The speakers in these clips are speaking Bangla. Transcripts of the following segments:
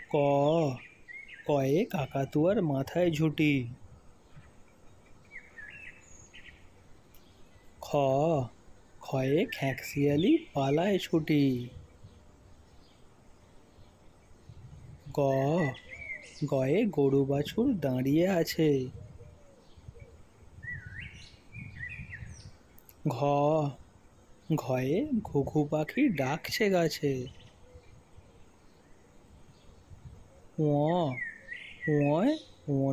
ক কয়ে কাকাতুয়ার মাথায় ঝুঁটি। খ খয়ে খ্যাঁকশিয়ালি পালায় ছুটি। গ গয়ে গরু বাছুর দাঁড়িয়ে আছে। ঘ ঘয়ে ঘুঘু পাখি ডাকছে গাছে। ঙ ঙয়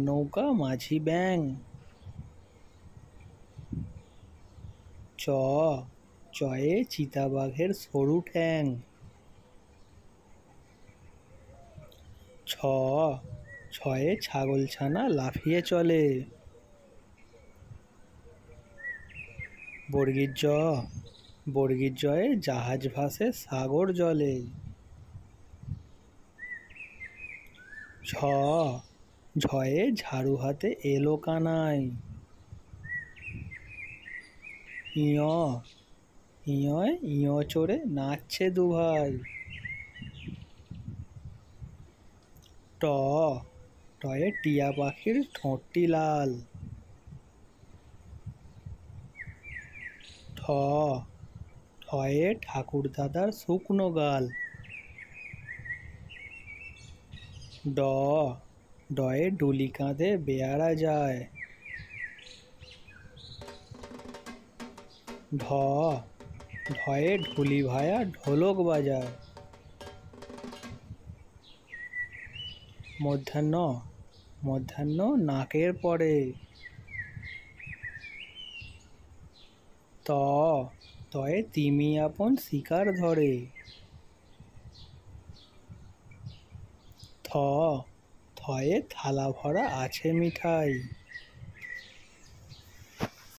নৌকা মাঝি ব্যাং। চ চয়ে চিতাবাঘের সরু ঠ্যাং। ছ ছয়ে ছাগলছানা লাফিয়ে চলে। বর্গীর জয়ে জাহাজ ভাসে সাগর জলে। ঝ ঝয়ে ঝাড়ু হাতে এলো কানাই। ইয় ইয় চড়ে নাচছে দুভাই। ট টয়ে টিয়া পাখির ঠোঁটটি লাল। ঠ ঠয়ে ঠাকুর দাদার শুকনো গাল। ড ডয়ে ডুলি কাঁধে বেয়ারা যায়। ঢ ঢয়ে ঢুলি ভায়া ঢোলক বাজায়। মধ্যাহ্ন নাকের পরে। তয়ে তিমি আপন শিকার ধরে। থয়ে থালা ভরা আছে মিঠাই।